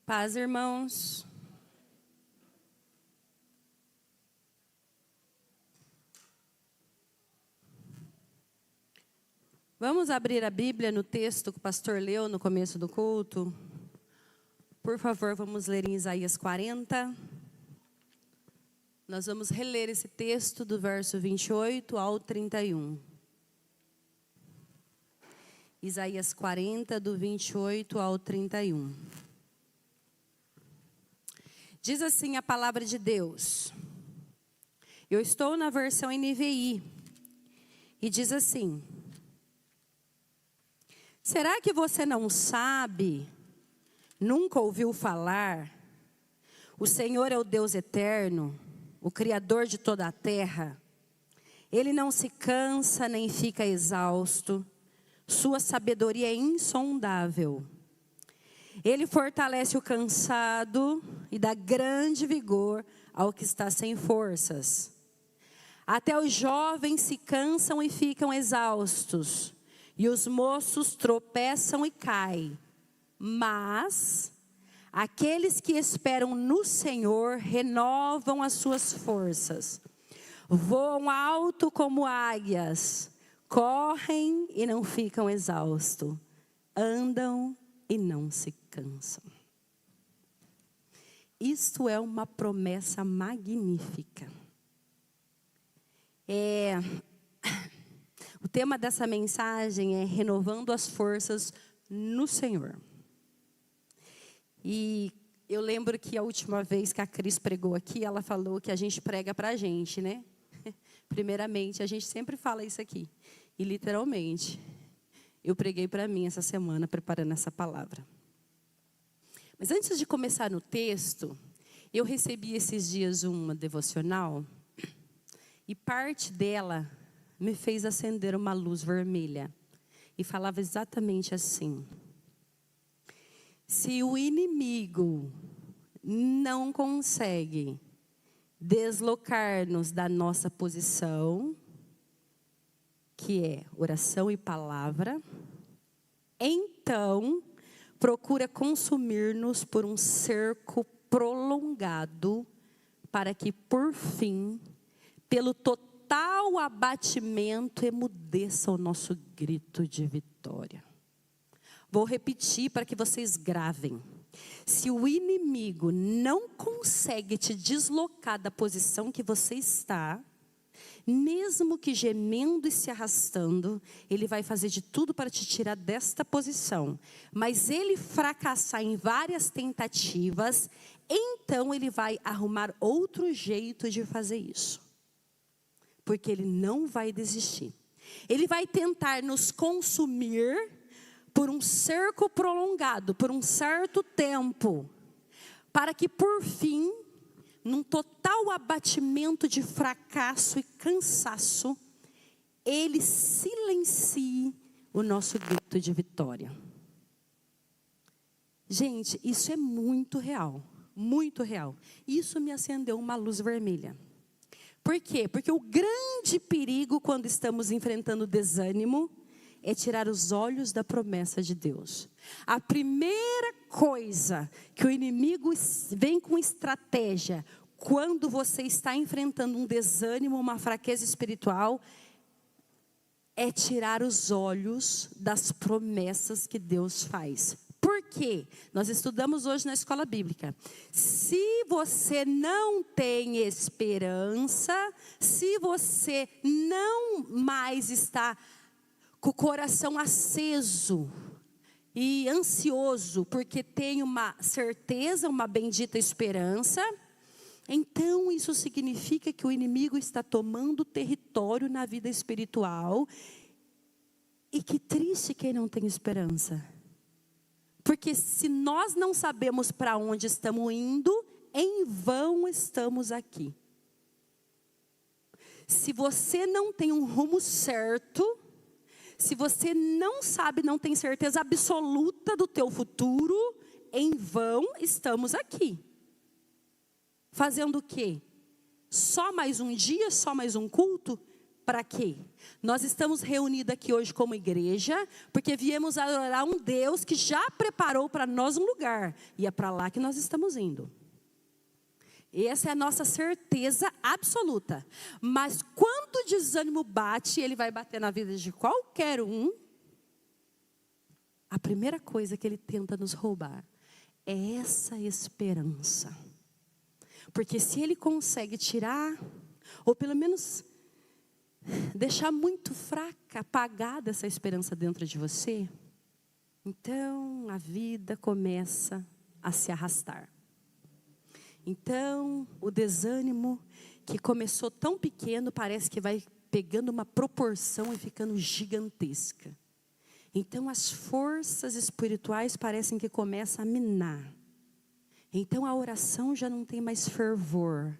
Paz, irmãos. Vamos abrir a Bíblia no texto que o pastor leu no começo do culto. Por favor, vamos ler em Isaías 40. Nós vamos reler esse texto do verso 28 ao 31. Isaías 40, do 28 ao 31. Diz assim a palavra de Deus. Eu estou na versão NVI. E diz assim: será que você não sabe, nunca ouviu falar? O Senhor é o Deus eterno, o Criador de toda a terra. Ele não se cansa nem fica exausto. Sua sabedoria é insondável. Ele fortalece o cansado e dá grande vigor ao que está sem forças. Até os jovens se cansam e ficam exaustos, e os moços tropeçam e caem. Mas aqueles que esperam no Senhor renovam as suas forças. Voam alto como águias, correm e não ficam exaustos, andam e não se cansam. Isto é uma promessa magnífica. O tema dessa mensagem é renovando as forças no Senhor. E eu lembro que a última vez que a Cris pregou aqui, ela falou que a gente prega para a gente, né? Primeiramente, a gente sempre fala isso aqui. E literalmente, eu preguei para mim essa semana, preparando essa palavra. Mas antes de começar no texto, eu recebi esses dias uma devocional. E parte dela me fez acender uma luz vermelha. E falava exatamente assim: se o inimigo não consegue deslocar-nos da nossa posição, que é oração e palavra, então procura consumir-nos por um cerco prolongado, para que por fim, pelo total abatimento, emudeça o nosso grito de vitória. Vou repetir para que vocês gravem. Se o inimigo não consegue te deslocar da posição que você está, mesmo que gemendo e se arrastando, ele vai fazer de tudo para te tirar desta posição. Mas ele fracassar em várias tentativas, então ele vai arrumar outro jeito de fazer isso. Porque ele não vai desistir. Ele vai tentar nos consumir por um cerco prolongado, por um certo tempo, para que por fim, num total abatimento de fracasso e cansaço, ele silencie o nosso grito de vitória. Gente, isso é muito real, muito real. Isso me acendeu uma luz vermelha. Por quê? Porque o grande perigo quando estamos enfrentando desânimo é tirar os olhos da promessa de Deus. A primeira coisa que o inimigo vem com estratégia quando você está enfrentando um desânimo, uma fraqueza espiritual, é tirar os olhos das promessas que Deus faz. Por quê? Nós estudamos hoje na escola bíblica. Se você não tem esperança, se você não mais está com o coração aceso e ansioso, porque tem uma certeza, uma bendita esperança, então isso significa que o inimigo está tomando território na vida espiritual. E que triste quem não tem esperança. Porque se nós não sabemos para onde estamos indo, em vão estamos aqui. Se você não tem um rumo certo, se você não sabe, não tem certeza absoluta do teu futuro, em vão estamos aqui. Fazendo o quê? Só mais um dia, só mais um culto? Para quê? Nós estamos reunidos aqui hoje como igreja, porque viemos adorar um Deus que já preparou para nós um lugar. E é para lá que nós estamos indo. Essa é a nossa certeza absoluta. Mas quando o desânimo bate, ele vai bater na vida de qualquer um. A primeira coisa que ele tenta nos roubar é essa esperança. Porque se ele consegue tirar, ou pelo menos deixar muito fraca, apagada essa esperança dentro de você, então a vida começa a se arrastar. Então o desânimo que começou tão pequeno parece que vai pegando uma proporção e ficando gigantesca. Então as forças espirituais parecem que começam a minar. Então a oração já não tem mais fervor.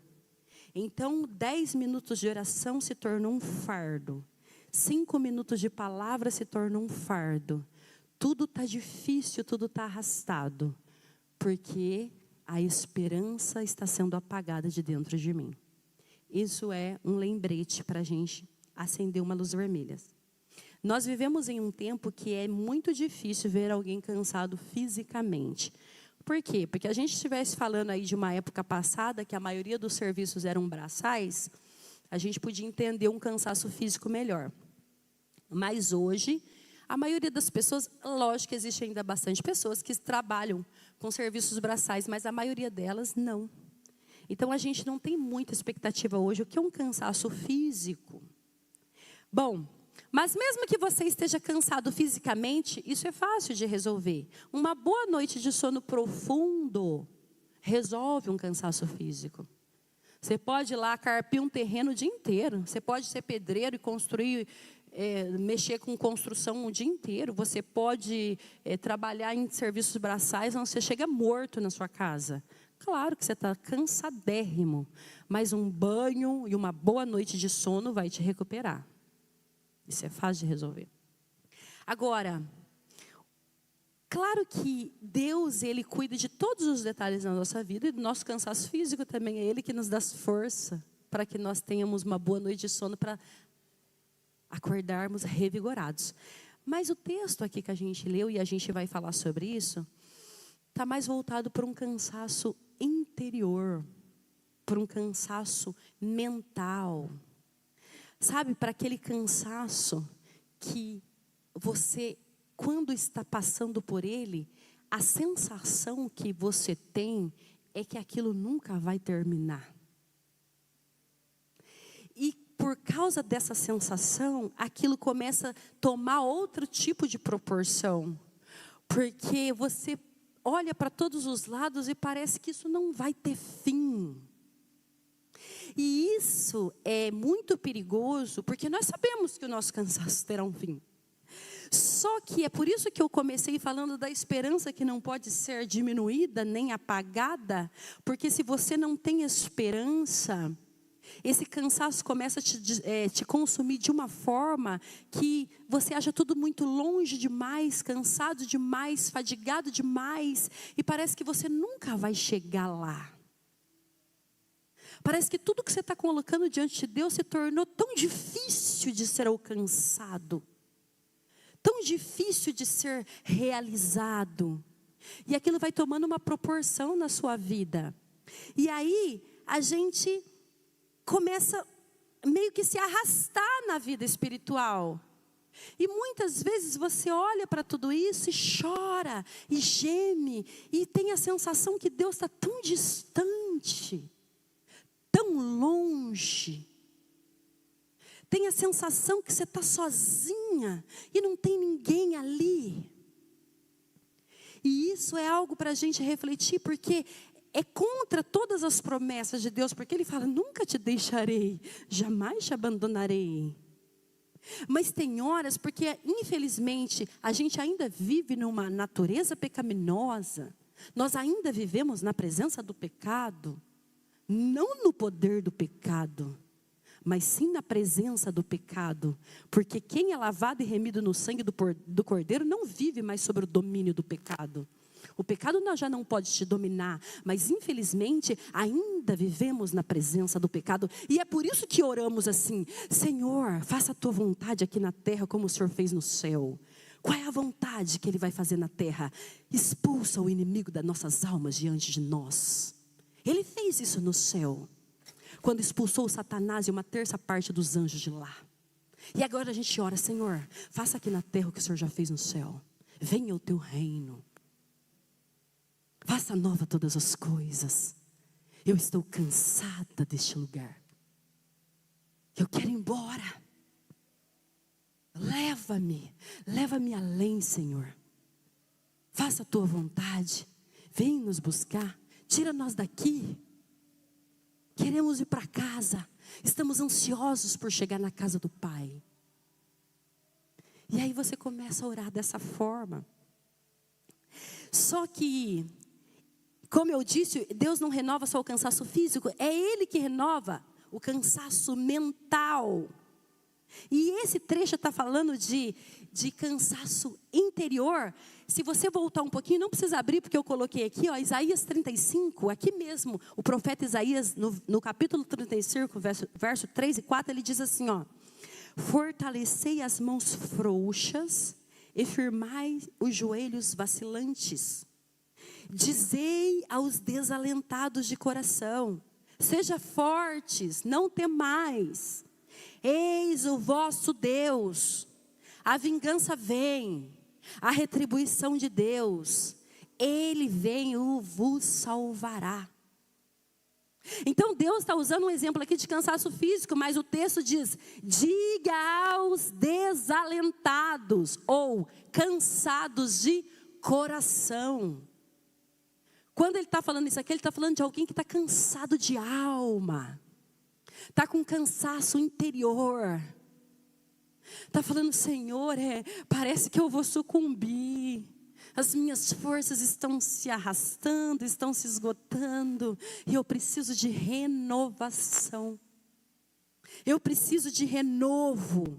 Então 10 minutos de oração se tornou um fardo. 5 minutos de palavra se tornou um fardo. Tudo está difícil, tudo está arrastado. Porque a esperança está sendo apagada de dentro de mim. Isso é um lembrete para a gente acender uma luz vermelha. Nós vivemos em um tempo que é muito difícil ver alguém cansado fisicamente. Por quê? Porque a gente estivesse falando aí de uma época passada, que a maioria dos serviços eram braçais, a gente podia entender um cansaço físico melhor. Mas hoje, a maioria das pessoas, lógico que existe ainda bastante pessoas que trabalham com serviços braçais, mas a maioria delas não. Então a gente não tem muita expectativa hoje. O que é um cansaço físico? Bom, mas mesmo que você esteja cansado fisicamente, isso é fácil de resolver. Uma boa noite de sono profundo resolve um cansaço físico. Você pode ir lá carpir um terreno o dia inteiro. Você pode ser pedreiro e construir, mexer com construção o dia inteiro. Você pode trabalhar em serviços braçais onde você chega morto na sua casa. Claro que você está cansadérrimo, mas um banho e uma boa noite de sono vai te recuperar. Isso é fácil de resolver. Agora, claro que Deus, Ele cuida de todos os detalhes da nossa vida e do nosso cansaço físico também. É Ele que nos dá força para que nós tenhamos uma boa noite de sono para acordarmos revigorados. Mas o texto aqui que a gente leu, e a gente vai falar sobre isso, está mais voltado para um cansaço interior, para um cansaço mental. Sabe, para aquele cansaço que você, quando está passando por ele, a sensação que você tem é que aquilo nunca vai terminar. E por causa dessa sensação, aquilo começa a tomar outro tipo de proporção. Porque você olha para todos os lados e parece que isso não vai ter fim. E isso é muito perigoso, porque nós sabemos que o nosso cansaço terá um fim. Só que é por isso que eu comecei falando da esperança que não pode ser diminuída nem apagada, porque se você não tem esperança, esse cansaço começa a te consumir de uma forma que você acha tudo muito longe demais, cansado demais, fadigado demais, e parece que você nunca vai chegar lá. Parece que tudo que você está colocando diante de Deus se tornou tão difícil de ser alcançado, tão difícil de ser realizado. E aquilo vai tomando uma proporção na sua vida. E aí a gente começa meio que se arrastar na vida espiritual. E muitas vezes você olha para tudo isso e chora, e geme, e tem a sensação que Deus está tão distante, tão longe. Tem a sensação que você está sozinha e não tem ninguém ali. E isso é algo para a gente refletir, porque é contra todas as promessas de Deus, porque Ele fala, nunca te deixarei, jamais te abandonarei. Mas tem horas, porque infelizmente a gente ainda vive numa natureza pecaminosa, nós ainda vivemos na presença do pecado, não no poder do pecado, mas sim na presença do pecado, porque quem é lavado e remido no sangue do Cordeiro não vive mais sobre o domínio do pecado. O pecado já não pode te dominar, mas infelizmente ainda vivemos na presença do pecado. E é por isso que oramos assim: Senhor, faça a tua vontade aqui na terra como o Senhor fez no céu. Qual é a vontade que Ele vai fazer na terra? Expulsa o inimigo das nossas almas diante de nós. Ele fez isso no céu, quando expulsou Satanás e uma terça parte dos anjos de lá. E agora a gente ora: Senhor, faça aqui na terra o que o Senhor já fez no céu. Venha o teu reino. Faça nova todas as coisas. Eu estou cansada deste lugar. Eu quero ir embora. Leva-me além, Senhor. Faça a tua vontade. Vem nos buscar. Tira nós daqui. Queremos ir para casa. Estamos ansiosos por chegar na casa do Pai. E aí você começa a orar dessa forma. Só que, como eu disse, Deus não renova só o cansaço físico, é Ele que renova o cansaço mental. E esse trecho está falando de cansaço interior. Se você voltar um pouquinho, não precisa abrir, porque eu coloquei aqui, ó, Isaías 35, aqui mesmo, o profeta Isaías, no capítulo 35, verso 3 e 4, ele diz assim, ó: fortalecei as mãos frouxas e firmai os joelhos vacilantes. Dizei aos desalentados de coração: seja fortes, não temais. Eis o vosso Deus. A vingança vem, a retribuição de Deus. Ele vem e vos salvará. Então Deus está usando um exemplo aqui de cansaço físico, mas o texto diz: diga aos desalentados ou cansados de coração. Quando ele está falando isso aqui, ele está falando de alguém que está cansado de alma, está com cansaço interior, está falando: Senhor, parece que eu vou sucumbir, as minhas forças estão se arrastando, estão se esgotando, e eu preciso de renovação, eu preciso de renovo.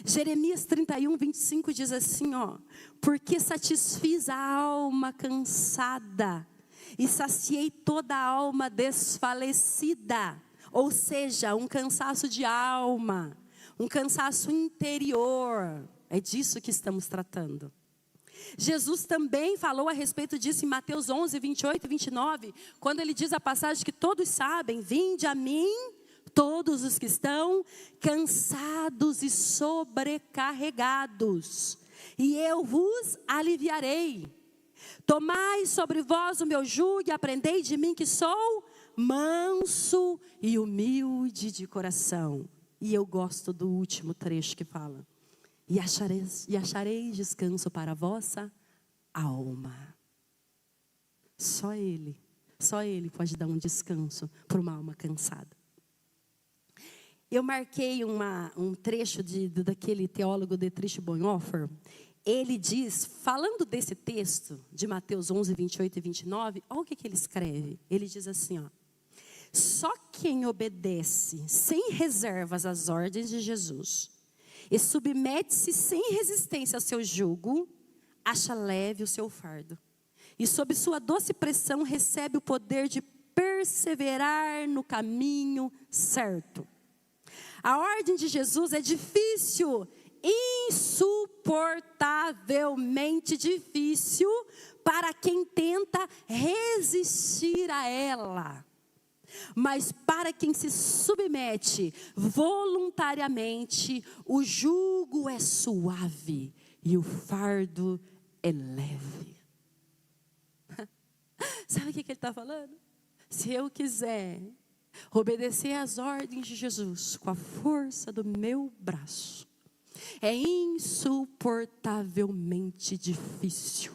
Jeremias 31, 25 diz assim, ó: porque satisfiz a alma cansada e saciei toda a alma desfalecida. Ou seja, um cansaço de alma, um cansaço interior. É disso que estamos tratando. Jesus também falou a respeito disso em Mateus 11, 28 e 29, quando ele diz a passagem que todos sabem: vinde a mim todos os que estão cansados e sobrecarregados, e eu vos aliviarei. Tomai sobre vós o meu jugo e aprendei de mim, que sou manso e humilde de coração. E eu gosto do último trecho que fala: e achareis descanso para a vossa alma. Só Ele pode dar um descanso para uma alma cansada. Eu marquei um trecho daquele teólogo Dietrich Bonhoeffer. Ele diz, falando desse texto de Mateus 11, 28 e 29, olha o que ele escreve. Ele diz assim, ó: só quem obedece sem reservas às ordens de Jesus e submete-se sem resistência ao seu jugo, acha leve o seu fardo. E sob sua doce pressão recebe o poder de perseverar no caminho certo. A ordem de Jesus é difícil, insuportavelmente difícil para quem tenta resistir a ela. Mas para quem se submete voluntariamente, o jugo é suave e o fardo é leve. Sabe o que ele está falando? Se eu quiser obedecer às ordens de Jesus com a força do meu braço, é insuportavelmente difícil.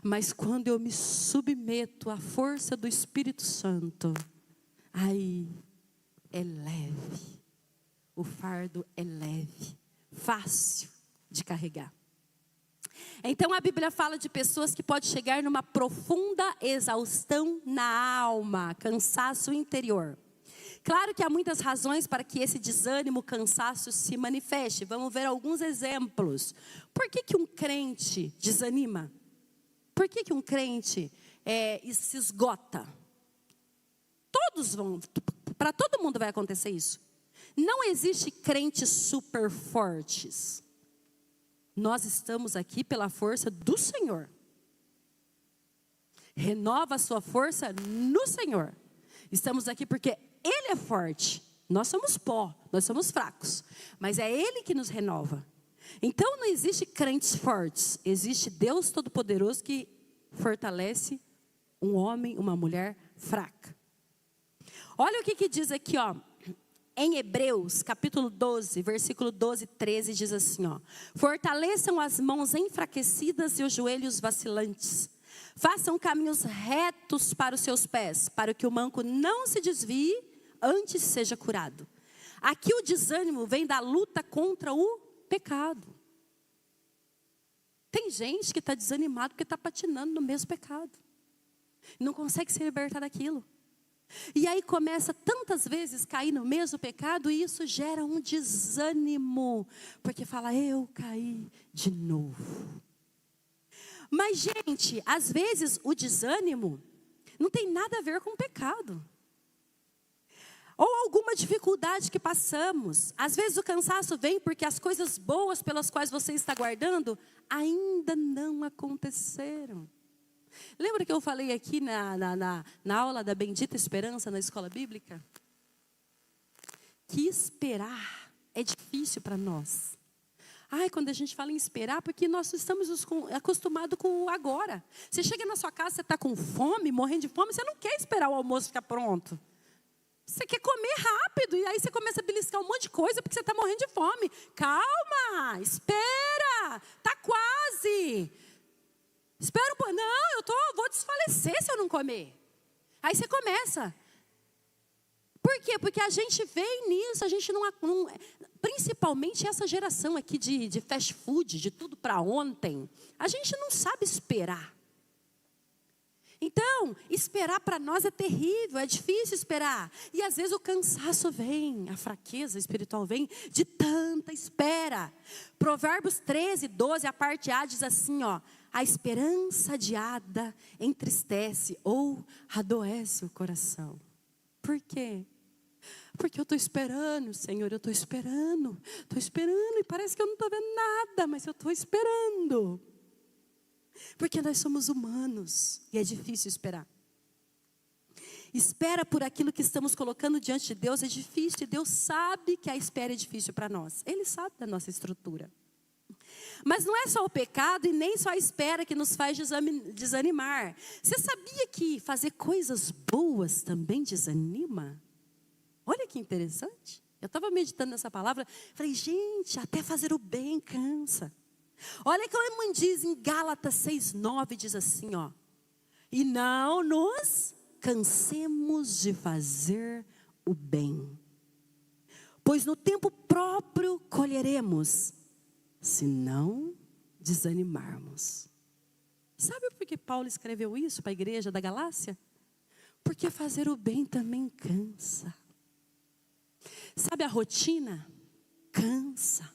Mas quando eu me submeto à força do Espírito Santo, aí é leve. O fardo é leve, fácil de carregar. Então a Bíblia fala de pessoas que podem chegar numa profunda exaustão na alma, cansaço interior. Claro que há muitas razões para que esse desânimo, cansaço se manifeste. Vamos ver alguns exemplos. Por que que um crente desanima? Por que que um crente se esgota? Para todo mundo vai acontecer isso. Não existe crentes super fortes. Nós estamos aqui pela força do Senhor. Renova a sua força no Senhor. Estamos aqui porque Ele é forte. Nós somos pó, nós somos fracos. Mas é Ele que nos renova. Então não existe crentes fortes. Existe Deus Todo-Poderoso que fortalece um homem, uma mulher fraca. Olha o que diz aqui, ó. Em Hebreus, capítulo 12, versículo 12 e 13, diz assim, ó. Fortaleçam as mãos enfraquecidas e os joelhos vacilantes. Façam caminhos retos para os seus pés, para que o manco não se desvie, antes seja curado. Aqui o desânimo vem da luta contra o pecado. Tem gente que está desanimado porque está patinando no mesmo pecado. Não consegue se libertar daquilo. E aí começa tantas vezes a cair no mesmo pecado e isso gera um desânimo. Porque fala, eu caí de novo. Mas, gente, às vezes o desânimo não tem nada a ver com o pecado. Ou alguma dificuldade que passamos. Às vezes o cansaço vem porque as coisas boas pelas quais você está guardando ainda não aconteceram. Lembra que eu falei aqui na aula da Bendita Esperança na escola bíblica? Que esperar é difícil para nós. Ai, quando a gente fala em esperar, porque nós estamos acostumados com o agora. Você chega na sua casa, você está com fome, morrendo de fome, você não quer esperar o almoço ficar pronto. Você quer comer rápido, e aí você começa a beliscar um monte de coisa, porque você está morrendo de fome. Calma, espera, está quase. Espera um pouco, não, vou desfalecer se eu não comer. Aí você começa. Por quê? Porque a gente vem nisso, a gente não principalmente essa geração aqui de fast food, de tudo para ontem, a gente não sabe esperar. Então, esperar para nós é terrível, é difícil esperar. E às vezes o cansaço vem, a fraqueza espiritual vem de tanta espera. Provérbios 13, 12, a parte A diz assim, ó. A esperança adiada entristece ou adoece o coração. Por quê? Porque eu estou esperando, Senhor, eu estou esperando e parece que eu não estou vendo nada, mas eu estou esperando. Porque nós somos humanos e é difícil esperar. Espera por aquilo que estamos colocando diante de Deus é difícil e Deus sabe que a espera é difícil para nós. Ele sabe da nossa estrutura. Mas não é só o pecado e nem só a espera que nos faz desanimar. Você sabia que fazer coisas boas também desanima? Olha que interessante. Eu estava meditando nessa palavra, falei, gente, até fazer o bem cansa. Olha que o diz em Gálatas 6:9, diz assim, ó. E não nos cansemos de fazer o bem, pois no tempo próprio colheremos, se não desanimarmos. Sabe por que Paulo escreveu isso para a igreja da Galácia? Porque fazer o bem também cansa. Sabe a rotina? Cansa.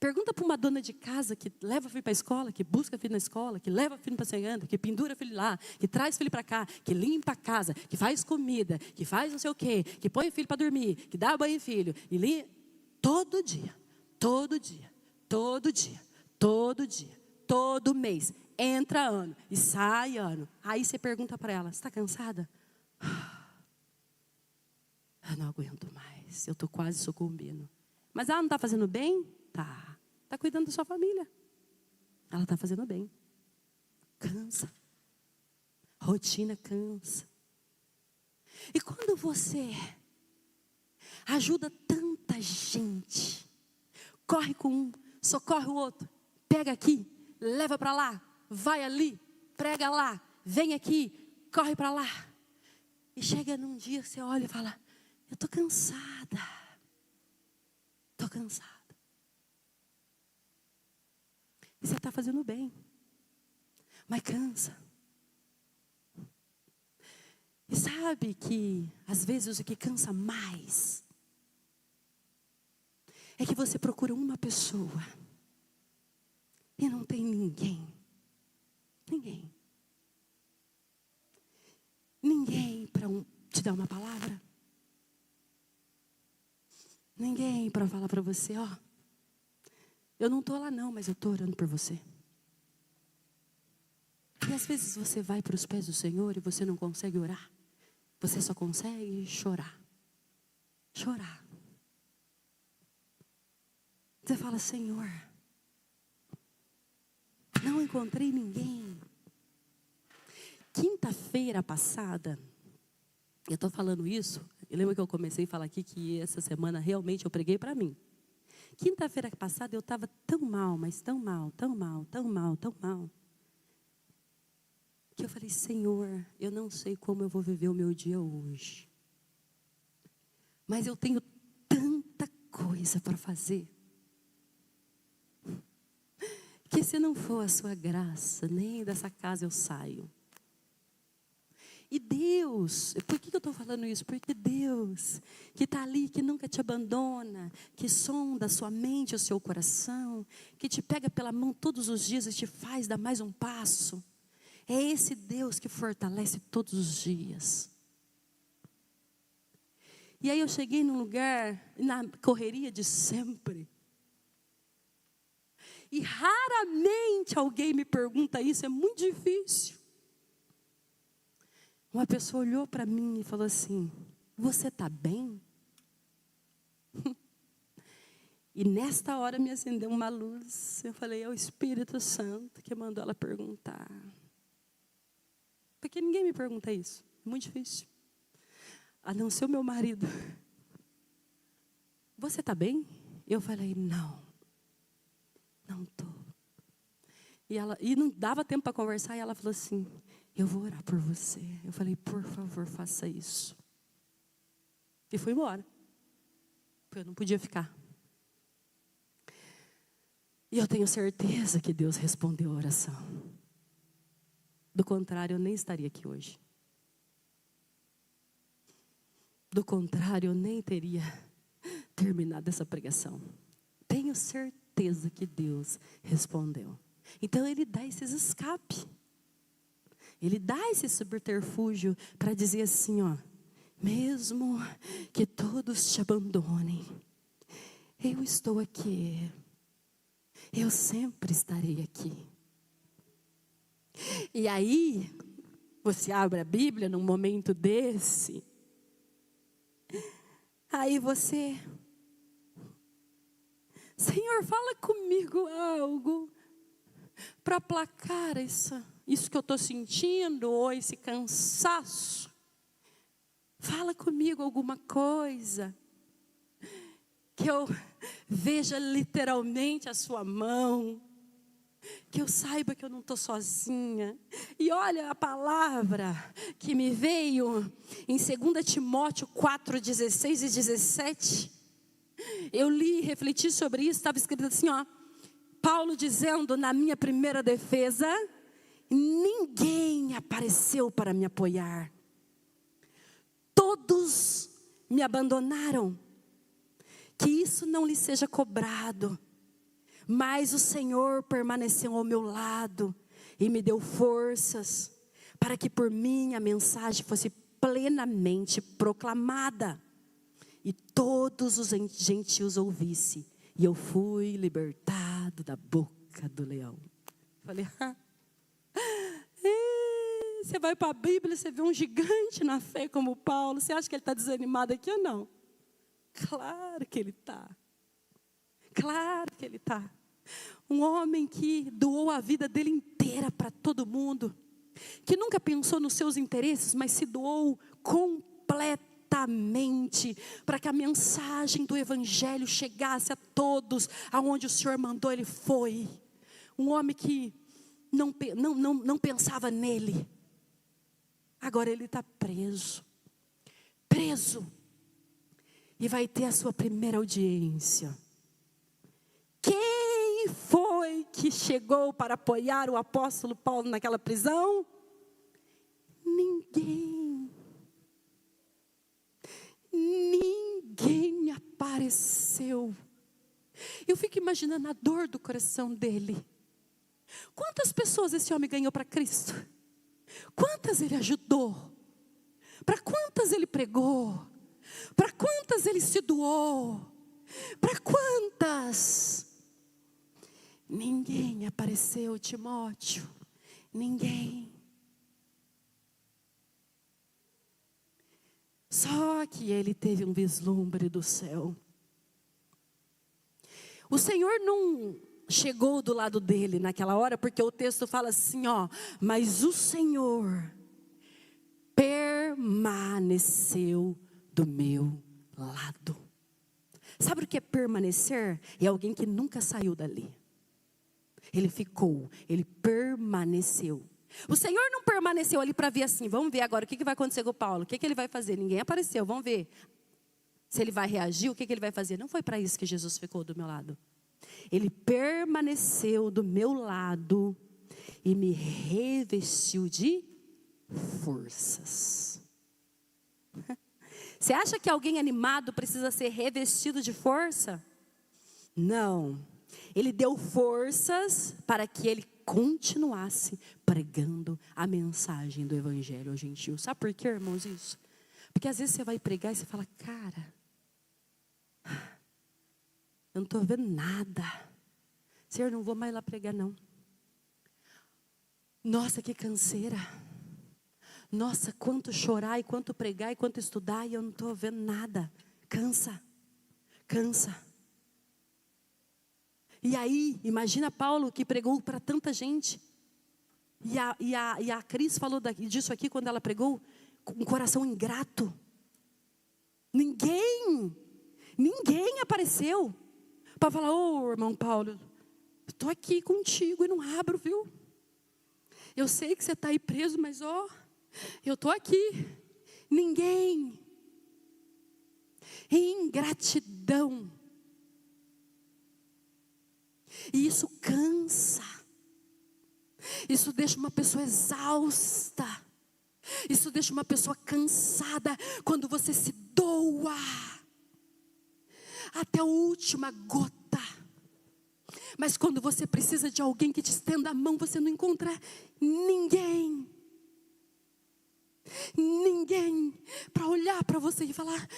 Pergunta para uma dona de casa que leva filho para a escola, que busca filho na escola, que leva filho para a segunda, que pendura filho lá, que traz filho para cá, que limpa a casa, que faz comida, que faz não sei o quê, que põe filho para dormir, que dá banho em filho. E todo dia, todo dia, todo dia, todo dia, todo mês. Entra ano e sai ano. Aí você pergunta para ela, você está cansada? Eu não aguento mais, eu estou quase sucumbindo. Mas ela não está fazendo bem? Está cuidando da sua família. Ela está fazendo bem. Cansa. Rotina cansa. E quando você ajuda tanta gente, corre com um, socorre o outro, pega aqui, leva para lá, vai ali, prega lá, vem aqui, corre para lá. E chega num dia que você olha e fala, eu estou cansada. Estou cansada. E você está fazendo bem. Mas cansa. E sabe que, às vezes, o que cansa mais é que você procura uma pessoa e não tem ninguém. Ninguém. Ninguém para te dar uma palavra. Ninguém para falar para você, ó, eu não estou lá não, mas eu estou orando por você. E às vezes você vai para os pés do Senhor e você não consegue orar. Você só consegue chorar. Chorar. Você fala, Senhor, não encontrei ninguém. Quinta-feira passada, eu estou falando isso, eu lembro que eu comecei a falar aqui que essa semana realmente eu preguei para mim. Quinta-feira passada eu estava tão mal, mas tão mal, tão mal, tão mal, tão mal, que eu falei, Senhor, eu não sei como eu vou viver o meu dia hoje. Mas eu tenho tanta coisa para fazer. Que se não for a sua graça, nem dessa casa eu saio. E Deus, por que eu estou falando isso? Porque Deus, que está ali, que nunca te abandona, que sonda a sua mente, o seu coração, que te pega pela mão todos os dias e te faz dar mais um passo. É esse Deus que fortalece todos os dias. E aí eu cheguei num lugar, na correria de sempre. E raramente alguém me pergunta isso, é muito difícil. Uma pessoa olhou para mim e falou assim, você está bem? E nesta hora me acendeu uma luz. Eu falei, é o Espírito Santo que mandou ela perguntar. Porque ninguém me pergunta isso, é muito difícil. A não ser o meu marido. Você está bem? Eu falei, não estou. E não dava tempo para conversar, e ela falou assim, eu vou orar por você. Eu falei, por favor, faça isso. E fui embora. Porque eu não podia ficar. E eu tenho certeza que Deus respondeu a oração. Do contrário, eu nem estaria aqui hoje. Do contrário, eu nem teria terminado essa pregação. Tenho certeza que Deus respondeu. Então Ele dá esses escapes. Ele dá esse subterfúgio para dizer assim, ó, mesmo que todos te abandonem, eu estou aqui. Eu sempre estarei aqui. E aí, você abre a Bíblia num momento desse, aí você, Senhor, fala comigo algo para aplacar isso que eu estou sentindo, ou esse cansaço. Fala comigo alguma coisa, que eu veja literalmente a sua mão, que eu saiba que eu não estou sozinha. E olha a palavra que me veio em 2 Timóteo 4, 16 e 17. Eu li e refleti sobre isso, estava escrito assim, ó. Paulo dizendo, na minha primeira defesa, ninguém apareceu para me apoiar. Todos me abandonaram. Que isso não lhe seja cobrado. Mas o Senhor permaneceu ao meu lado e me deu forças para que por mim a mensagem fosse plenamente proclamada e todos os gentios ouvissem. E eu fui libertado da boca do leão. Falei, você vai para a Bíblia, você vê um gigante na fé como Paulo. Você acha que ele está desanimado aqui ou não? Claro que ele está. Claro que ele está. Um homem que doou a vida dele inteira para todo mundo. Que nunca pensou nos seus interesses, mas se doou completamente para que a mensagem do Evangelho chegasse a todos. Aonde o Senhor mandou, ele foi. Um homem que não pensava nele. Agora ele está preso. Preso. E vai ter a sua primeira audiência. Quem foi que chegou para apoiar o apóstolo Paulo naquela prisão? Ninguém. ninguém apareceu. Eu fico imaginando a dor do coração dele. Quantas pessoas esse homem ganhou para Cristo? Quantas ele ajudou? Para quantas ele pregou? Para quantas ele se doou? Para quantas? Ninguém apareceu, Timóteo. Ninguém. Só que ele teve um vislumbre do céu. O Senhor não chegou do lado dele naquela hora, porque o texto fala assim, ó, mas o Senhor permaneceu do meu lado. Sabe o que é permanecer? É alguém que nunca saiu dali. Ele ficou, ele permaneceu. O Senhor não permaneceu ali para ver assim, vamos ver agora o que vai acontecer com o Paulo, o que ele vai fazer? Ninguém apareceu, vamos ver. Se ele vai reagir, o que ele vai fazer? Não foi para isso que Jesus ficou do meu lado. Ele permaneceu do meu lado e me revestiu de forças. Você acha que alguém animado precisa ser revestido de força? Não. Ele deu forças para que ele continuasse pregando a mensagem do evangelho aos gentios. Sabe por quê, irmãos, isso? Porque às vezes você vai pregar e você fala, cara, eu não estou vendo nada. Senhor, não vou mais lá pregar não. Nossa, que canseira. Nossa, quanto chorar e quanto pregar e quanto estudar e eu não estou vendo nada. Cansa. E aí, imagina Paulo que pregou para tanta gente. E a Cris falou disso aqui quando ela pregou, com um coração ingrato. Ninguém apareceu para falar, ô irmão Paulo, estou aqui contigo e não abro, viu? Eu sei que você está aí preso, mas eu estou aqui. Ninguém. Ingratidão. E isso cansa. Isso deixa uma pessoa exausta. Isso deixa uma pessoa cansada quando você se doa até a última gota. Mas quando você precisa de alguém que te estenda a mão, você não encontra ninguém. Ninguém para olhar para você e falar,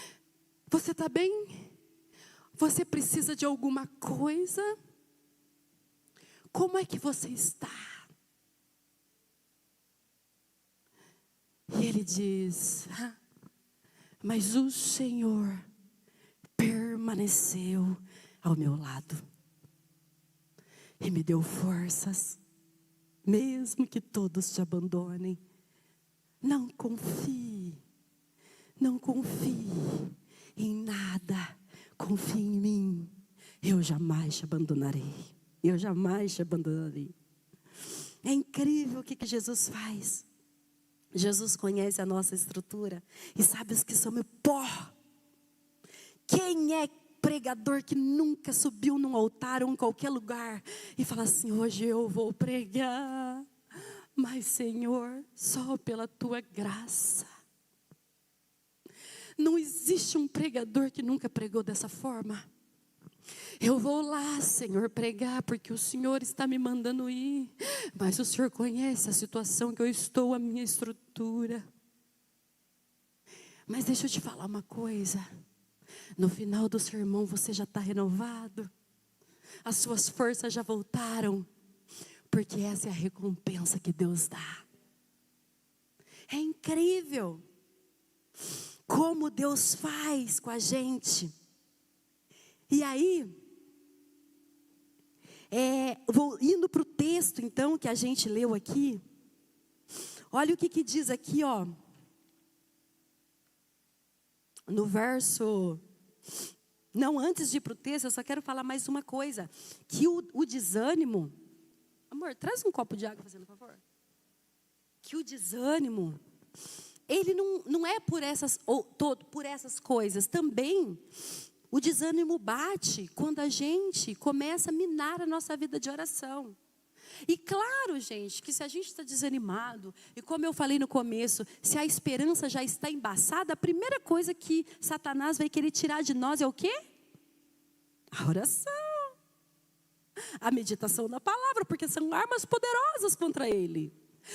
você está bem? Você precisa de alguma coisa? Como é que você está? E ele diz, mas o Senhor permaneceu ao meu lado e me deu forças, mesmo que todos te abandonem. Não confie em nada, confie em mim. Eu jamais te abandonarei. É incrível o que Jesus faz. Jesus conhece a nossa estrutura e sabe os que somos pó. Quem é pregador que nunca subiu num altar ou em qualquer lugar e fala assim, hoje eu vou pregar, mas Senhor, só pela tua graça. Não existe um pregador que nunca pregou dessa forma. Eu vou lá, Senhor, pregar, porque o Senhor está me mandando ir. Mas o Senhor conhece a situação que eu estou, a minha estrutura. Mas deixa eu te falar uma coisa. No final do sermão você já está renovado. As suas forças já voltaram. Porque essa é a recompensa que Deus dá. É incrível como Deus faz com a gente. E aí, vou indo para o texto então que a gente leu aqui. Olha o que diz aqui, ó. No verso... Não, antes de ir para o texto, eu só quero falar mais uma coisa. Que o desânimo... Amor, traz um copo de água, fazendo favor. Que o desânimo, ele não é por essas coisas. Também, o desânimo bate quando a gente começa a minar a nossa vida de oração. E claro, gente, que se a gente está desanimado, e como eu falei no começo, se a esperança já está embaçada, a primeira coisa que Satanás vai querer tirar de nós é o quê? A oração. A meditação na palavra, porque são armas poderosas contra ele.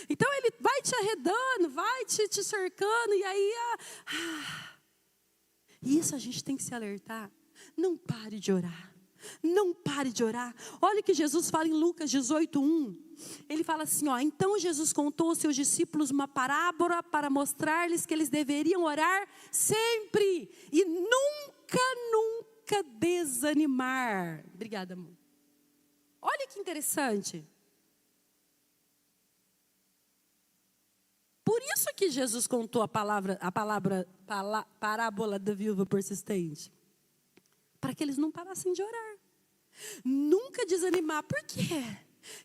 Então ele vai te arredando, vai te cercando, e aí... Isso a gente tem que se alertar. Não pare de orar. Não pare de orar. Olha o que Jesus fala em Lucas 18:1. Ele fala assim, ó: então Jesus contou aos seus discípulos uma parábola para mostrar-lhes que eles deveriam orar sempre e nunca desanimar. Obrigada, amor. Olha que interessante. Por isso que Jesus contou a parábola da viúva persistente. Para que eles não parassem de orar. Nunca desanimar. Por quê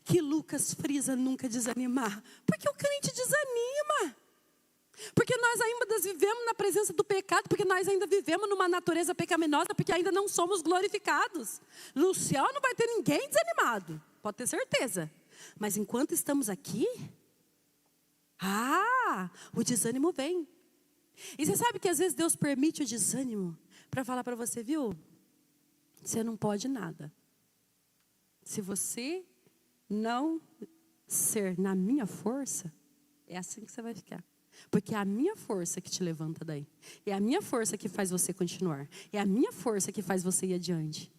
que Lucas frisa nunca desanimar? Porque o crente desanima. Porque nós ainda vivemos na presença do pecado. Porque nós ainda vivemos numa natureza pecaminosa. Porque ainda não somos glorificados. No céu não vai ter ninguém desanimado. Pode ter certeza. Mas enquanto estamos aqui, o desânimo vem. E você sabe que às vezes Deus permite o desânimo para falar para você, viu? Você não pode nada. Se você não ser na minha força, é assim que você vai ficar. Porque é a minha força que te levanta daí. É a minha força que faz você continuar. É a minha força que faz você ir adiante.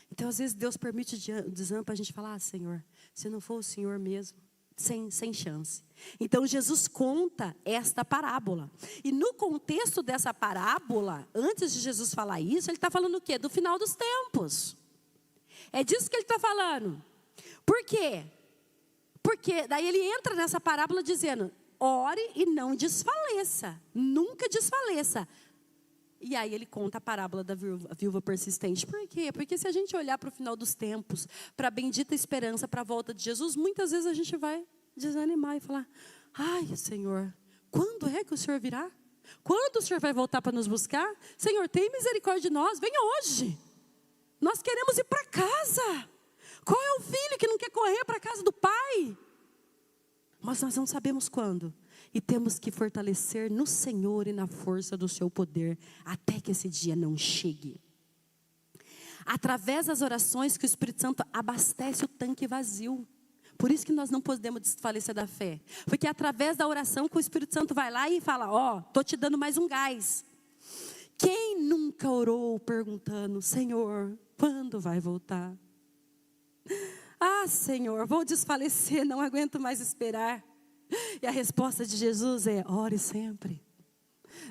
Então, às vezes, Deus permite o desânimo para a gente falar, Senhor, se não for o Senhor mesmo, sem chance. Então, Jesus conta esta parábola. E no contexto dessa parábola, antes de Jesus falar isso, ele está falando o quê? Do final dos tempos. É disso que ele está falando. Por quê? Porque daí ele entra nessa parábola dizendo, ore e não desfaleça. Nunca desfaleça. E aí ele conta a parábola da viúva persistente. Por quê? Porque se a gente olhar para o final dos tempos, para a bendita esperança, para a volta de Jesus, muitas vezes a gente vai desanimar e falar, ai, Senhor, quando é que o Senhor virá? Quando o Senhor vai voltar para nos buscar? Senhor, tem misericórdia de nós, venha hoje. Nós queremos ir para casa. Qual é o filho que não quer correr para a casa do pai? Mas nós não sabemos quando. E temos que fortalecer no Senhor e na força do seu poder, até que esse dia não chegue. Através das orações que o Espírito Santo abastece o tanque vazio. Por isso que nós não podemos desfalecer da fé. Porque é através da oração que o Espírito Santo vai lá e fala, estou te dando mais um gás. Quem nunca orou perguntando, Senhor, quando vai voltar? Senhor, vou desfalecer, não aguento mais esperar. E a resposta de Jesus é, ore sempre.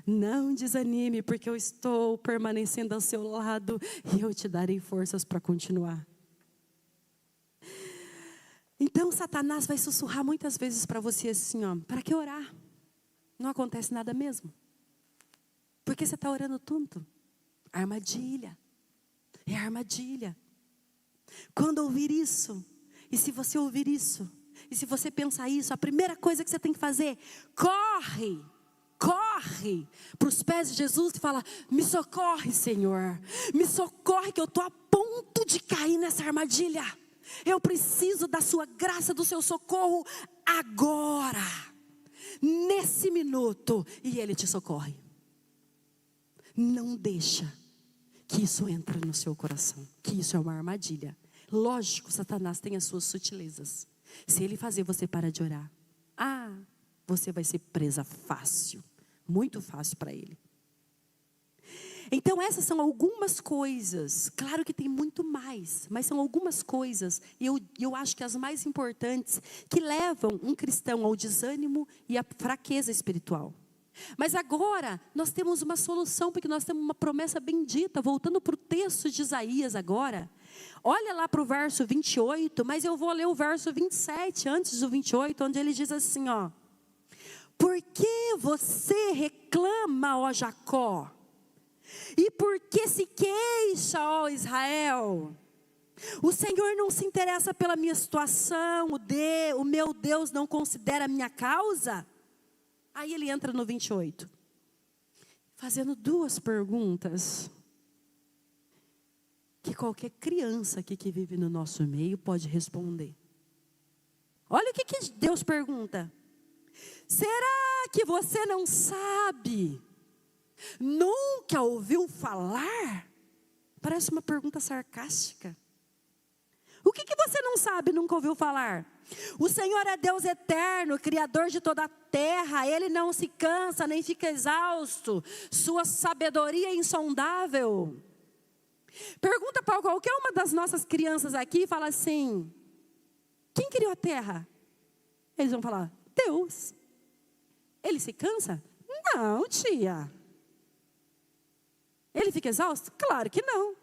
Não desanime, porque eu estou permanecendo ao seu lado e eu te darei forças para continuar. Então Satanás vai sussurrar muitas vezes para você assim, para que orar? Não acontece nada mesmo. Porque você está orando tanto. Armadilha. É armadilha. Quando ouvir isso, e se você ouvir isso, e se você pensar isso, a primeira coisa que você tem que fazer, corre para os pés de Jesus e fala, me socorre, Senhor, me socorre que eu estou a ponto de cair nessa armadilha, eu preciso da sua graça, do seu socorro agora, nesse minuto, e Ele te socorre. Não deixa que isso entre no seu coração, que isso é uma armadilha. Lógico, Satanás tem as suas sutilezas. Se ele fazer você parar de orar, você vai ser presa fácil, muito fácil para ele. Então essas são algumas coisas, claro que tem muito mais, mas são algumas coisas, e eu acho que as mais importantes, que levam um cristão ao desânimo e à fraqueza espiritual. Mas agora, nós temos uma solução, porque nós temos uma promessa bendita, voltando para o texto de Isaías agora. Olha lá para o verso 28, mas eu vou ler o verso 27, antes do 28, onde ele diz assim, por que você reclama, ó Jacó? E por que se queixa, ó Israel? O Senhor não se interessa pela minha situação, o meu Deus não considera a minha causa? Aí ele entra no 28, fazendo duas perguntas, que qualquer criança aqui que vive no nosso meio pode responder. Olha o que Deus pergunta. Será que você não sabe? Nunca ouviu falar? Parece uma pergunta sarcástica. O que você não sabe, nunca ouviu falar? O Senhor é Deus eterno, Criador de toda a terra. Ele não se cansa, nem fica exausto. Sua sabedoria é insondável. Pergunta para qualquer uma das nossas crianças aqui e fala assim: quem criou a terra? Eles vão falar: Deus. Ele se cansa? Não, tia. Ele fica exausto? Claro que não.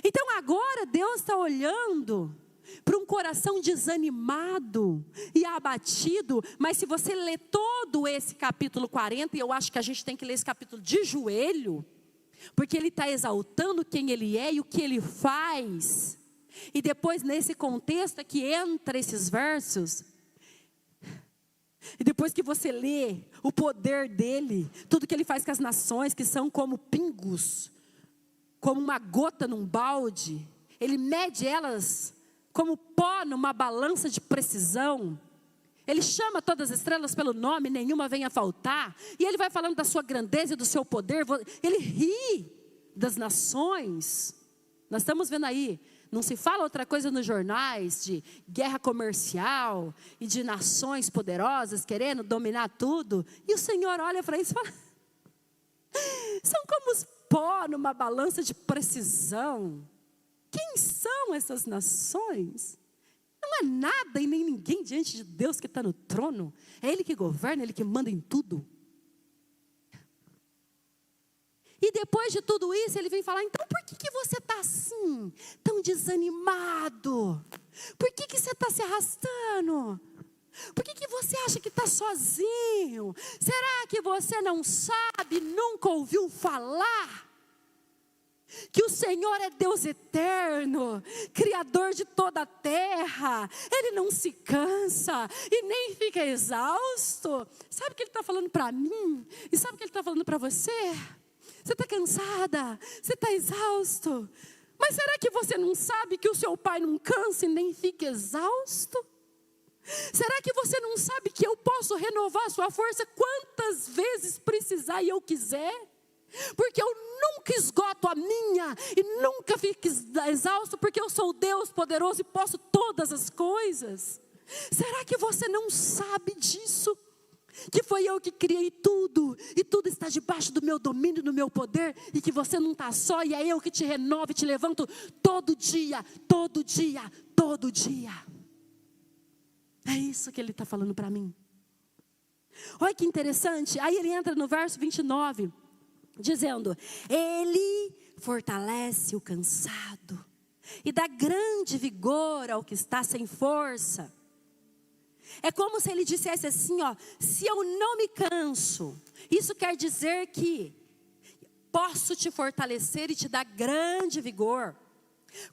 Então agora Deus está olhando para um coração desanimado e abatido. Mas se você ler todo esse capítulo 40, e eu acho que a gente tem que ler esse capítulo de joelho, porque ele está exaltando quem ele é e o que ele faz. E depois nesse contexto é que entra esses versos. E depois que você lê o poder dele, tudo que ele faz com as nações, que são como pingos, como uma gota num balde, ele mede elas como pó numa balança de precisão. Ele chama todas as estrelas pelo nome, nenhuma vem a faltar. E ele vai falando da sua grandeza e do seu poder. Ele ri das nações. Nós estamos vendo aí, não se fala outra coisa nos jornais de guerra comercial e de nações poderosas querendo dominar tudo. E o Senhor olha para isso e fala: são como os pó numa balança de precisão. Quem são essas nações? Não é nada e nem ninguém diante de Deus que está no trono. É Ele que governa, Ele que manda em tudo. E depois de tudo isso, Ele vem falar: então por que você está assim, tão desanimado? Por que você está se arrastando? Por que você acha que está sozinho? Será que você não sabe, nunca ouviu falar que o Senhor é Deus eterno, Criador de toda a terra? Ele não se cansa e nem fica exausto. Sabe o que Ele está falando para mim? E sabe o que Ele está falando para você? Você está cansada, você está exausto. Mas será que você não sabe que o seu Pai não cansa e nem fica exausto? Será que você não sabe que eu posso renovar a sua força quantas vezes precisar e eu quiser? Porque eu nunca esgoto a minha e nunca fico exausto, porque eu sou Deus poderoso e posso todas as coisas. Será que você não sabe disso? Que foi eu que criei tudo, e tudo está debaixo do meu domínio, do meu poder, e que você não está só, e é eu que te renovo e te levanto todo dia, todo dia, todo dia. É isso que Ele está falando para mim. Olha que interessante. Aí Ele entra no verso 29, dizendo: Ele fortalece o cansado e dá grande vigor ao que está sem força. É como se Ele dissesse assim, ó: se eu não me canso, isso quer dizer que posso te fortalecer e te dar grande vigor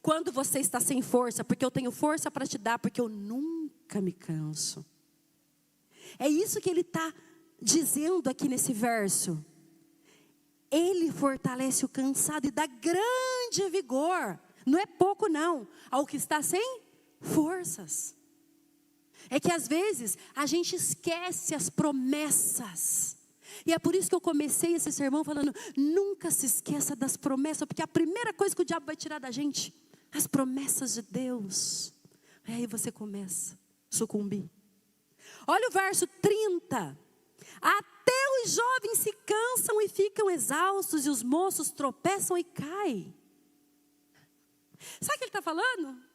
quando você está sem força, porque eu tenho força para te dar, porque eu nunca me canso. É isso que Ele está dizendo aqui nesse verso. Ele fortalece o cansado e dá grande vigor, não é pouco não, ao que está sem forças. É que às vezes a gente esquece as promessas. E é por isso que eu comecei esse sermão falando: nunca se esqueça das promessas, porque a primeira coisa que o diabo vai tirar da gente, as promessas de Deus. E aí você começa a sucumbir. Olha o verso 30. Até os jovens se cansam e ficam exaustos, e os moços tropeçam e caem. Sabe o que ele está falando?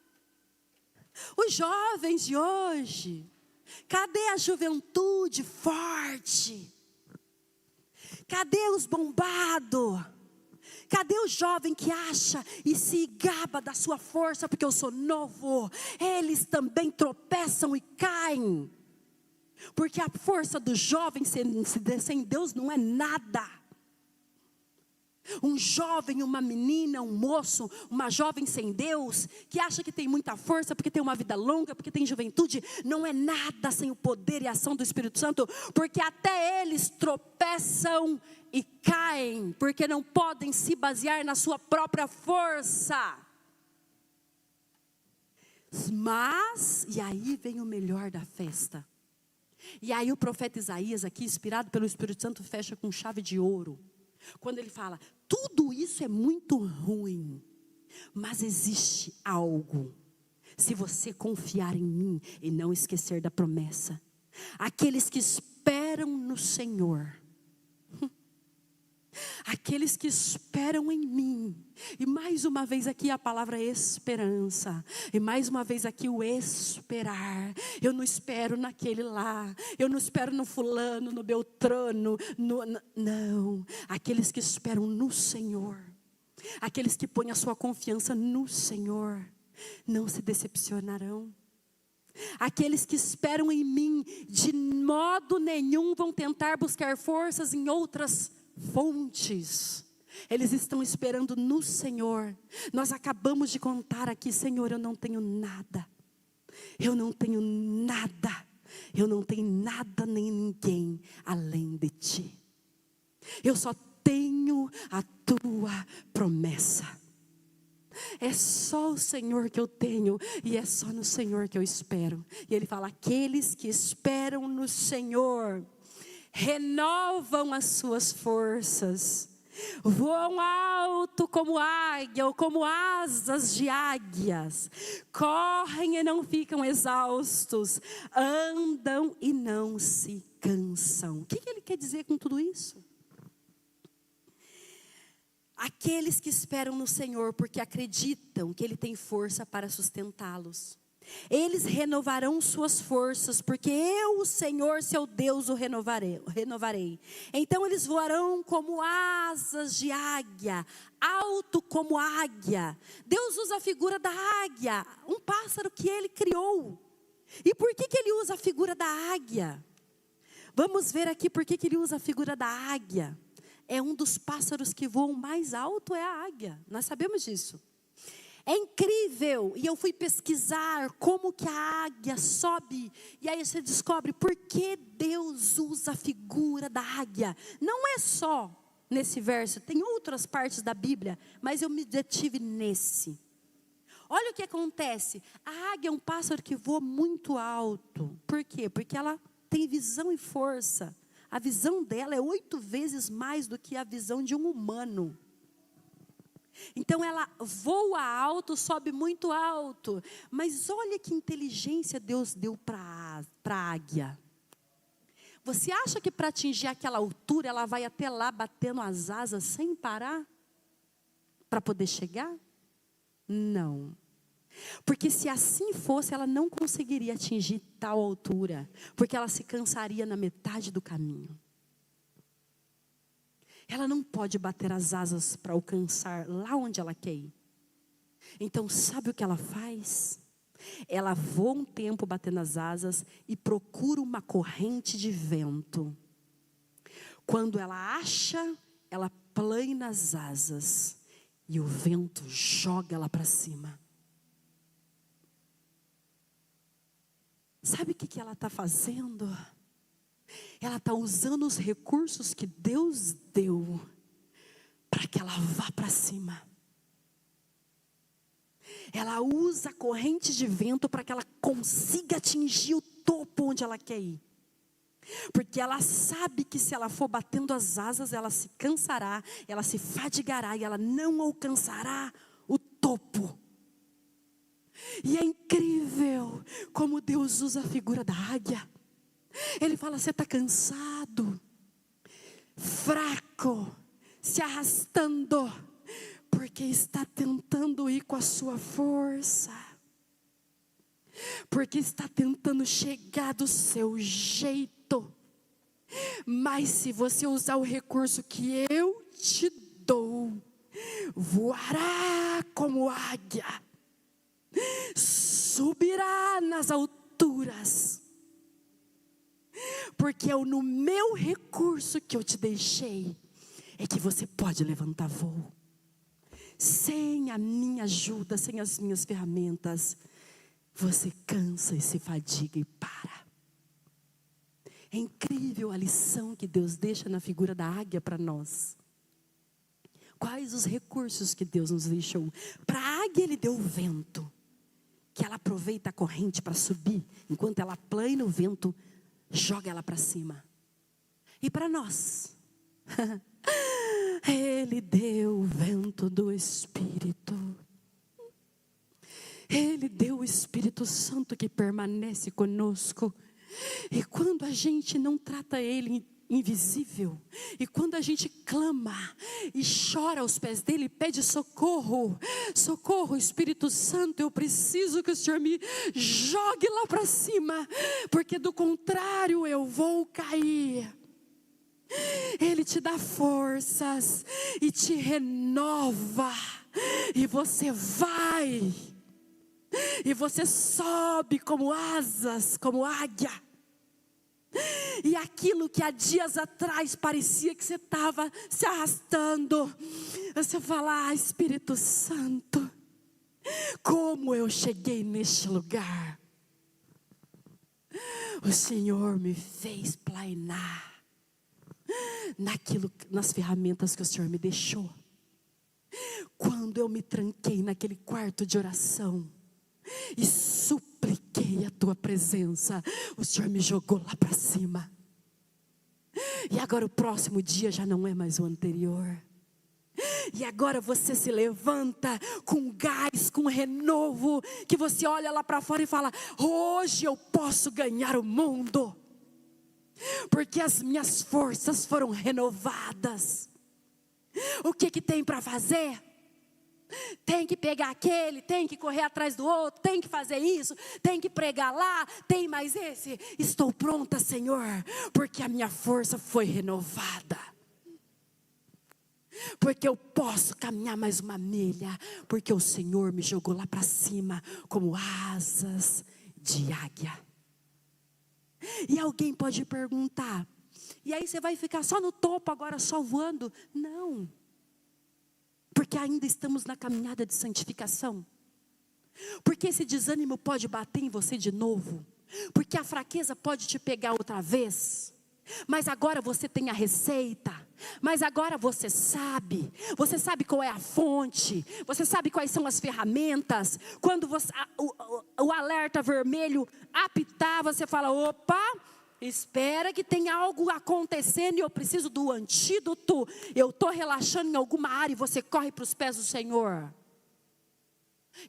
Os jovens de hoje, cadê a juventude forte? Cadê os bombados? Cadê o jovem que acha e se gaba da sua força porque eu sou novo? Eles também tropeçam e caem. Porque a força do jovem sem Deus não é nada. Um jovem, uma menina, um moço, uma jovem sem Deus, que acha que tem muita força porque tem uma vida longa, porque tem juventude, não é nada sem o poder e a ação do Espírito Santo, porque até eles tropeçam e caem, porque não podem se basear na sua própria força. Mas, e aí vem o melhor da festa. E aí o profeta Isaías aqui, inspirado pelo Espírito Santo, fecha com chave de ouro. Quando ele fala, tudo isso é muito ruim, mas existe algo. Se você confiar em mim e não esquecer da promessa. Aqueles que esperam no Senhor. Aqueles que esperam em mim. E mais uma vez aqui a palavra esperança. E mais uma vez aqui o esperar. Eu não espero naquele lá. Eu não espero no fulano, no beltrano. Não. Aqueles que esperam no Senhor. Aqueles que põem a sua confiança no Senhor. Não se decepcionarão. Aqueles que esperam em mim, de modo nenhum vão tentar buscar forças em outras fontes. Eles estão esperando no Senhor. Nós acabamos de contar aqui, Senhor, eu não tenho nada. Eu não tenho nada. Eu não tenho nada nem ninguém além de Ti. Eu só tenho a Tua promessa. É só o Senhor que eu tenho e é só no Senhor que eu espero. E Ele fala, aqueles que esperam no Senhor renovam as suas forças, voam alto como águia ou como asas de águias, correm e não ficam exaustos, andam e não se cansam. O que Ele quer dizer com tudo isso? Aqueles que esperam no Senhor porque acreditam que Ele tem força para sustentá-los. Eles renovarão suas forças, porque eu, o Senhor, seu Deus, o renovarei. Então eles voarão como asas de águia, alto como águia. Deus usa a figura da águia, um pássaro que Ele criou. E por que Ele usa a figura da águia? Vamos ver aqui por que Ele usa a figura da águia. É um dos pássaros que voam mais alto, é a águia. Nós sabemos disso. É incrível. E eu fui pesquisar como que a águia sobe. E aí você descobre por que Deus usa a figura da águia. Não é só nesse verso. Tem outras partes da Bíblia. Mas eu me detive nesse. Olha o que acontece. A águia é um pássaro que voa muito alto. Por quê? Porque ela tem visão e força. A visão dela é 8 vezes mais do que a visão de um humano. Então ela voa alto, sobe muito alto. Mas olha que inteligência Deus deu para a águia. Você acha que para atingir aquela altura ela vai até lá batendo as asas sem parar? Para poder chegar? Não. Porque se assim fosse, ela não conseguiria atingir tal altura. Porque ela se cansaria na metade do caminho. Ela não pode bater as asas para alcançar lá onde ela quer ir. Então sabe o que ela faz? Ela voa um tempo batendo as asas e procura uma corrente de vento. Quando ela acha, ela plana as asas. E o vento joga ela para cima. Sabe o que ela está fazendo? Ela está usando os recursos que Deus deu para que ela vá para cima. Ela usa a corrente de vento para que ela consiga atingir o topo onde ela quer ir. Porque ela sabe que se ela for batendo as asas, ela se cansará, ela se fadigará e ela não alcançará o topo. E é incrível como Deus usa a figura da águia. Ele fala, você está cansado, fraco, se arrastando, porque está tentando ir com a sua força. Porque está tentando chegar do seu jeito. Mas se você usar o recurso que eu te dou, voará como águia. Subirá nas alturas. Porque é no meu recurso que eu te deixei, é que você pode levantar voo. Sem a minha ajuda, sem as minhas ferramentas, você cansa e se fadiga e para. É incrível a lição que Deus deixa na figura da águia para nós. Quais os recursos que Deus nos deixou? Para a águia Ele deu o vento, que ela aproveita a corrente para subir, enquanto ela plana, o vento joga ela para cima. E para nós, Ele deu o vento do Espírito. Ele deu o Espírito Santo que permanece conosco. E quando a gente não trata Ele invisível, e quando a gente clama e chora aos pés dele, pede socorro, socorro, Espírito Santo, eu preciso que o Senhor me jogue lá para cima, porque do contrário eu vou cair. Ele te dá forças e te renova, e você vai, e você sobe como asas, como águia. E aquilo que há dias atrás parecia que você estava se arrastando, você fala: Espírito Santo, como eu cheguei neste lugar? O Senhor me fez planar nas ferramentas que o Senhor me deixou. Quando eu me tranquei naquele quarto de oração e supliquei a tua presença, o Senhor me jogou lá para cima. E agora o próximo dia já não é mais o anterior. E agora você se levanta com gás, com renovo, que você olha lá para fora e fala: hoje eu posso ganhar o mundo, porque as minhas forças foram renovadas. O que tem para fazer? Tem que pegar aquele, tem que correr atrás do outro, tem que fazer isso, tem que pregar lá, tem mais esse. Estou pronta, Senhor, porque a minha força foi renovada. Porque eu posso caminhar mais uma milha, porque o Senhor me jogou lá para cima como asas de águia. E alguém pode perguntar: e aí você vai ficar só no topo agora, só voando? Não. Porque ainda estamos na caminhada de santificação. Porque esse desânimo pode bater em você de novo. Porque a fraqueza pode te pegar outra vez. Mas agora você tem a receita. Mas agora você sabe. Você sabe qual é a fonte. Você sabe quais são as ferramentas. Quando o alerta vermelho apitar, você fala: opa, espera que tem algo acontecendo e eu preciso do antídoto. Eu estou relaxando em alguma área e você corre para os pés do Senhor.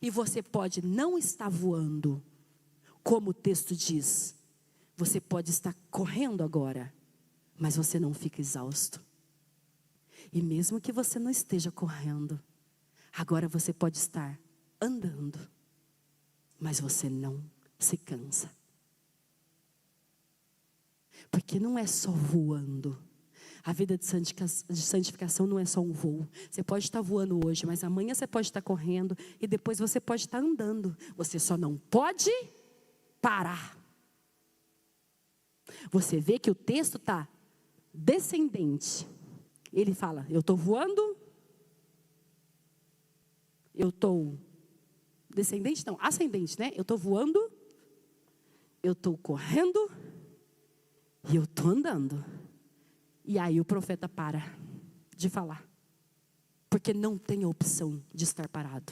E você pode não estar voando, como o texto diz. Você pode estar correndo agora, mas você não fica exausto. E mesmo que você não esteja correndo, agora você pode estar andando, mas você não se cansa. Porque não é só voando. A vida de santificação não é só um voo. Você pode estar voando hoje, mas amanhã você pode estar correndo e depois você pode estar andando. Você só não pode parar. Você vê que o texto está descendente. Ele fala: eu estou voando. Eu estou descendente, não, ascendente, né? Eu estou voando. Eu estou correndo. E eu estou andando. E aí o profeta para de falar. Porque não tem a opção de estar parado.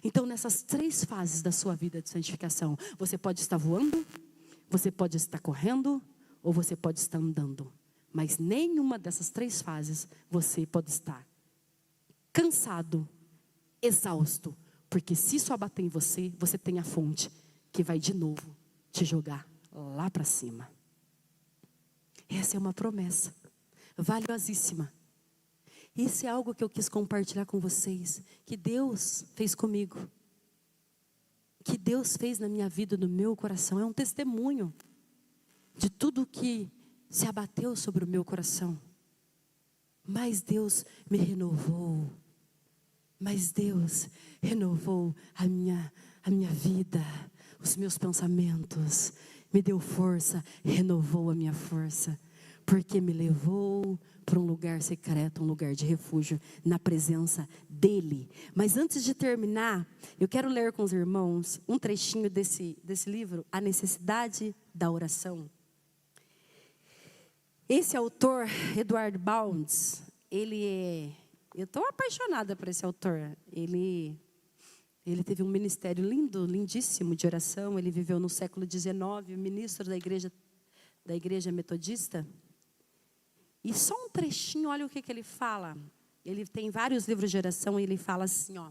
Então nessas 3 fases da sua vida de santificação, você pode estar voando, você pode estar correndo, ou você pode estar andando. Mas nenhuma dessas 3 fases você pode estar cansado, exausto. Porque se isso abater em você, você tem a fonte que vai de novo te jogar lá para cima. Essa é uma promessa valiosíssima. Isso é algo que eu quis compartilhar com vocês, que Deus fez comigo, que Deus fez na minha vida, no meu coração. É um testemunho de tudo que se abateu sobre o meu coração. Mas Deus me renovou. Mas Deus renovou a minha vida, os meus pensamentos, me deu força, renovou a minha força, porque me levou para um lugar secreto, um lugar de refúgio, na presença dEle. Mas antes de terminar, eu quero ler com os irmãos um trechinho desse livro, A Necessidade da Oração. Esse autor, Edward Bounds, eu estou apaixonada por esse autor. Ele Ele teve um ministério lindo, lindíssimo de oração. Ele viveu no século XIX, ministro da igreja metodista. E só um trechinho, olha o que ele fala. Ele tem vários livros de oração e ele fala assim, ó.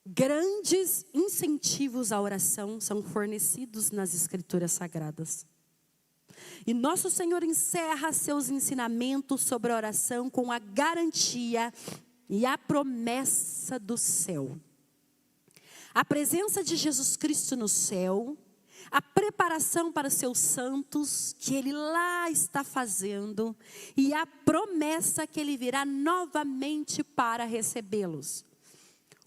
Grandes incentivos à oração são fornecidos nas Escrituras Sagradas. E nosso Senhor encerra seus ensinamentos sobre a oração com a garantia e a promessa do céu. A presença de Jesus Cristo no céu, a preparação para os seus santos, que Ele lá está fazendo, e a promessa que Ele virá novamente para recebê-los.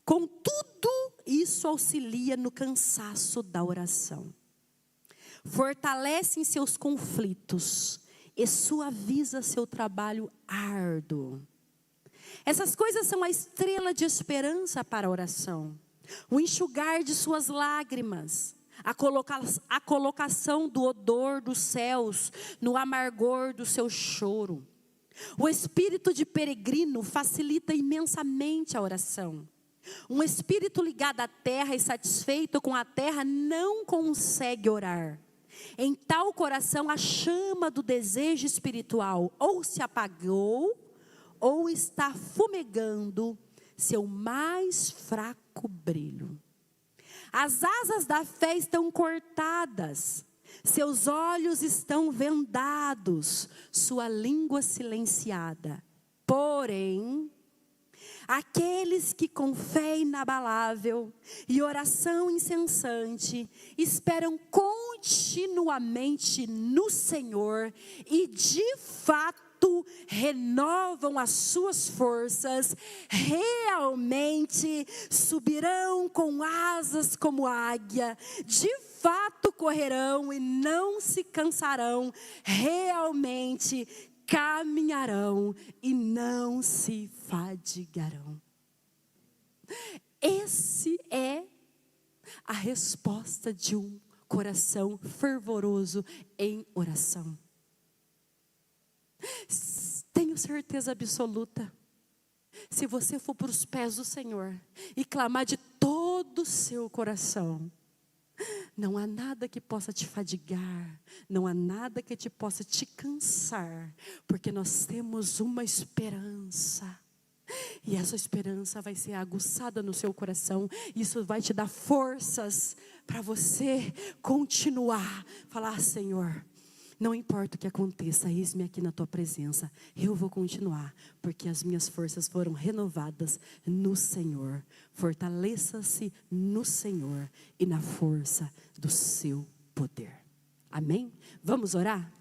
Contudo, isso auxilia no cansaço da oração. Fortalece em seus conflitos e suaviza seu trabalho árduo. Essas coisas são a estrela de esperança para a oração. O enxugar de suas lágrimas, a colocação do odor dos céus no amargor do seu choro. O espírito de peregrino facilita imensamente a oração. Um espírito ligado à terra e satisfeito com a terra não consegue orar. Em tal coração a chama do desejo espiritual ou se apagou ou está fumegando seu mais fraco brilho. As asas da fé estão cortadas, seus olhos estão vendados, sua língua silenciada. Porém, aqueles que com fé inabalável e oração incessante esperam continuamente no Senhor e de fato renovam as suas forças, realmente subirão com asas como águia, de fato correrão e não se cansarão, realmente caminharão e não se fadigarão. Esse é a resposta de um coração fervoroso em oração. Tenho certeza absoluta, se você for para os pés do Senhor e clamar de todo o seu coração, não há nada que possa te fadigar, não há nada que te possa te cansar, porque nós temos uma esperança. E essa esperança vai ser aguçada no seu coração. Isso vai te dar forças para você continuar. Falar, Senhor, não importa o que aconteça, eis-me aqui na tua presença. Eu vou continuar, porque as minhas forças foram renovadas no Senhor. Fortaleça-se no Senhor e na força do seu poder. Amém? Vamos orar?